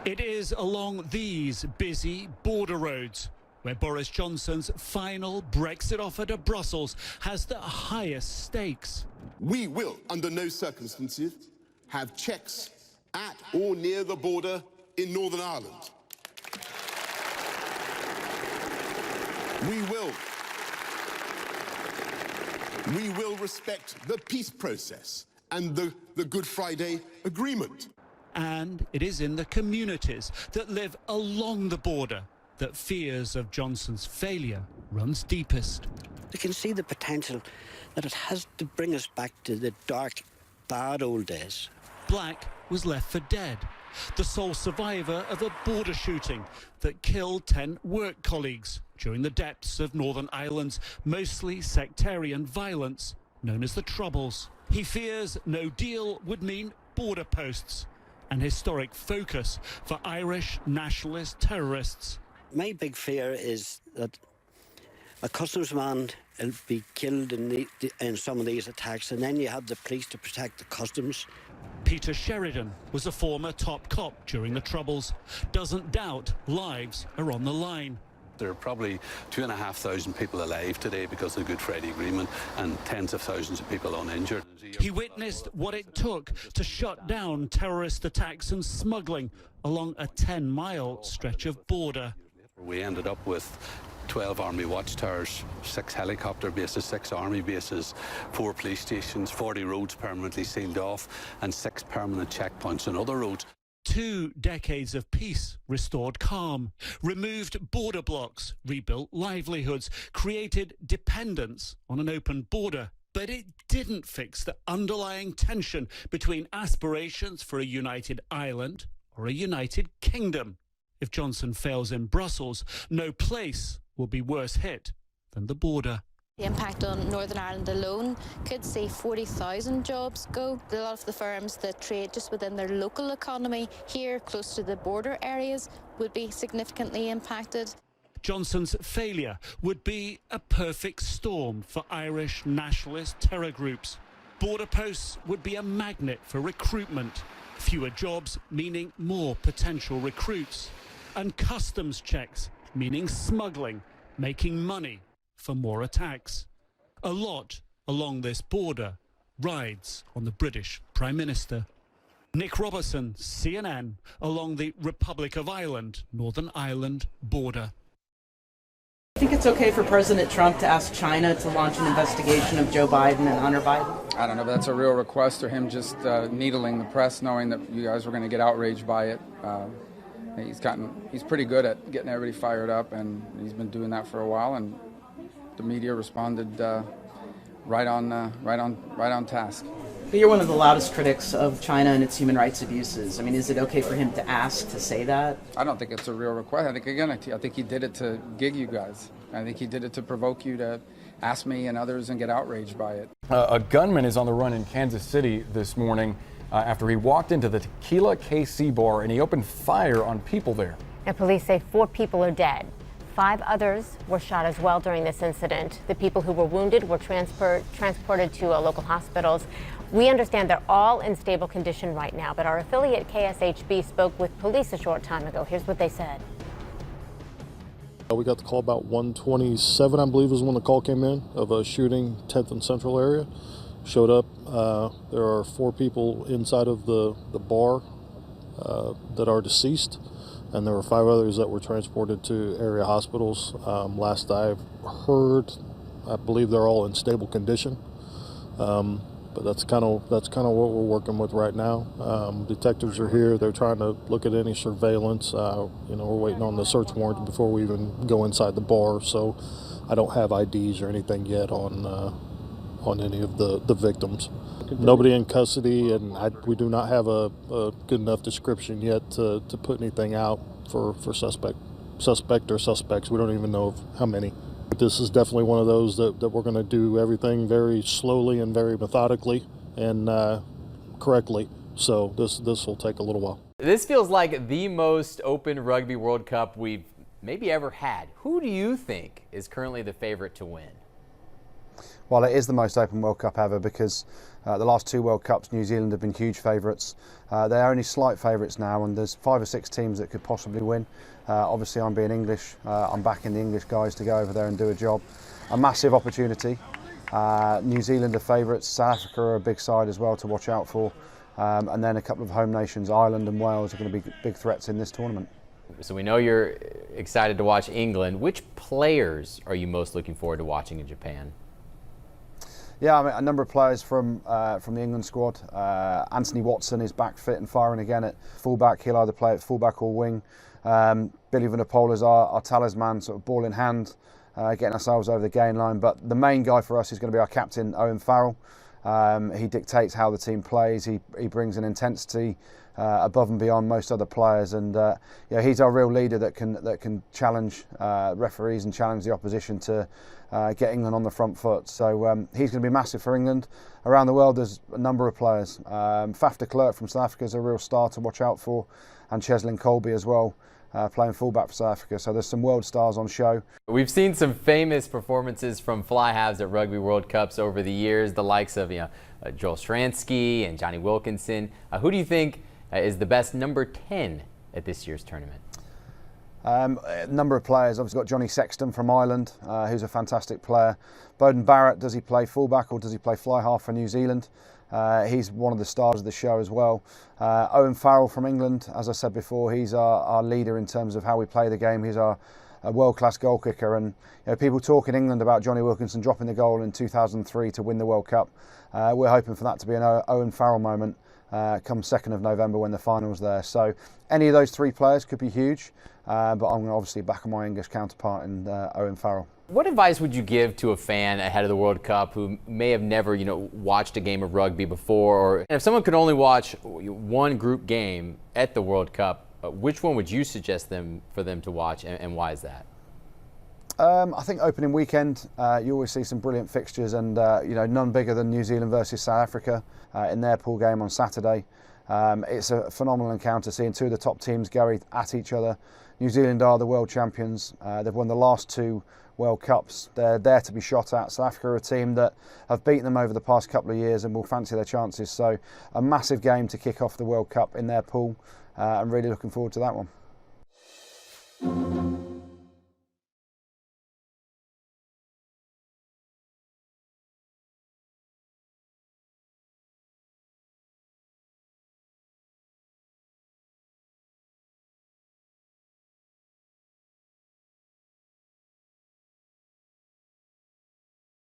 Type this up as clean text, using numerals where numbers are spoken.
It is along these busy border roads where Boris Johnson's final Brexit offer to Brussels has the highest stakes. We will, under no circumstances, have checks at or near the border in Northern Ireland. We will respect the peace process and the Good Friday Agreement. And it is in the communities that live along the border that fears of Johnson's failure runs deepest. They can see the potential that it has to bring us back to the dark, bad old days. Black was left for dead, the sole survivor of a border shooting that killed 10 work colleagues during the depths of Northern Ireland's mostly sectarian violence known as the Troubles. He fears no deal would mean border posts, an historic focus for Irish nationalist terrorists. My big fear is that a customs man will be killed in some of these attacks, and then you have the police to protect the customs. Peter Sheridan was a former top cop during the Troubles, doesn't doubt lives are on the line. There are probably 2,500 people alive today because of the Good Friday Agreement and tens of thousands of people uninjured. He witnessed what it took to shut down terrorist attacks and smuggling along a 10-mile stretch of border. We ended up with 12 army watchtowers, 6 helicopter bases, 6 army bases, 4 police stations, 40 roads permanently sealed off, and 6 permanent checkpoints on other roads. 2 decades of peace restored calm, removed border blocks, rebuilt livelihoods, created dependence on an open border. But it didn't fix the underlying tension between aspirations for a united Ireland or a united kingdom. If Johnson fails in Brussels, no place will be worse hit than the border. The impact on Northern Ireland alone could see 40,000 jobs go. A lot of the firms that trade just within their local economy here close to the border areas would be significantly impacted. Johnson's failure would be a perfect storm for Irish nationalist terror groups. Border posts would be a magnet for recruitment. Fewer jobs meaning more potential recruits. And customs checks meaning smuggling, making money for more attacks. A lot along this border rides on the British Prime Minister. Nick Robertson, CNN, along the Republic of Ireland, Northern Ireland border. I think it's okay for President Trump to ask China to launch an investigation of Joe Biden and Hunter Biden. I don't know, but that's a real request, or him just needling the press, knowing that you guys were going to get outraged by it. He's pretty good at getting everybody fired up, and he's been doing that for a while. And the media responded right on task. But you're one of the loudest critics of China and its human rights abuses. I mean, is it okay for him to ask to say that? I don't think it's a real request. I think he did it to gig you guys. I think he did it to provoke you to ask me and others and get outraged by it. A gunman is on the run in Kansas City this morning after he walked into the Tequila KC bar and he opened fire on people there. And police say 4 people are dead. 5 others were shot as well during this incident. The people who were wounded were transported to local hospitals. We understand they're all in stable condition right now, but our affiliate KSHB spoke with police a short time ago. Here's what they said. We got the call about 1:27, I believe is when the call came in, of a shooting 10th and Central area. Showed up. There are 4 people inside of the bar that are deceased, and there were 5 others that were transported to area hospitals. Last I've heard, I believe they're all in stable condition. But that's kind of what we're working with right now. Detectives are here. They're trying to look at any surveillance. We're waiting on the search warrant before we even go inside the bar. So I don't have IDs or anything yet on any of the victims. Nobody in custody, and we do not have a good enough description yet to put anything out for suspect or suspects. We don't even know how many. This is definitely one of those that we're going to do everything very slowly and very methodically and correctly. So this will take a little while. This feels like the most open Rugby World Cup we've maybe ever had. Who do you think is currently the favorite to win? Well, it is the most open World Cup ever because the last 2 World Cups, New Zealand have been huge favourites. They're only slight favourites now, and there's 5 or 6 teams that could possibly win. Obviously, I'm being English. I'm backing the English guys to go over there and do a job. A massive opportunity. New Zealand are favourites. South Africa are a big side as well to watch out for. And then a couple of home nations, Ireland and Wales, are going to be big threats in this tournament. So we know you're excited to watch England. Which players are you most looking forward to watching in Japan? Yeah, I mean, a number of players from the England squad. Anthony Watson is back fit and firing again at fullback. He'll either play at fullback or wing. Billy Vunipola is our talisman, sort of ball in hand, getting ourselves over the gain line. But the main guy for us is going to be our captain, Owen Farrell. He dictates how the team plays. He brings an intensity above and beyond most other players, and he's our real leader that can challenge referees and challenge the opposition to get England on the front foot. So he's going to be massive for England. Around the world, there's a number of players. Faf de Klerk from South Africa is a real star to watch out for, and Cheslin Colby as well, playing fullback for South Africa. So there's some world stars on show. We've seen some famous performances from fly halves at Rugby World Cups over the years, the likes of Joel Stransky and Johnny Wilkinson. Who do you think is the best number 10 at this year's tournament? A number of players. Obviously got Johnny Sexton from Ireland, who's a fantastic player. Bowden Barrett, does he play fullback or does he play fly half for New Zealand? He's one of the stars of the show as well. Owen Farrell from England, as I said before, he's our leader in terms of how we play the game. He's a world-class goal kicker, and people talk in England about Johnny Wilkinson dropping the goal in 2003 to win the World Cup. We're hoping for that to be an Owen Farrell moment come 2nd of November when the final's there. So any of those 3 players could be huge, but I'm going to obviously back my English counterpart in Owen Farrell. What advice would you give to a fan ahead of the World Cup who may have never, watched a game of rugby before? Or if someone could only watch one group game at the World Cup, which one would you suggest for them to watch, and why is that? I think opening weekend, you always see some brilliant fixtures, and none bigger than New Zealand versus South Africa in their pool game on Saturday. It's a phenomenal encounter, seeing 2 of the top teams go at each other. New Zealand are the world champions. They've won the last 2 World Cups. They're there to be shot at. South Africa are a team that have beaten them over the past couple of years and will fancy their chances. So a massive game to kick off the World Cup in their pool. I'm really looking forward to that one.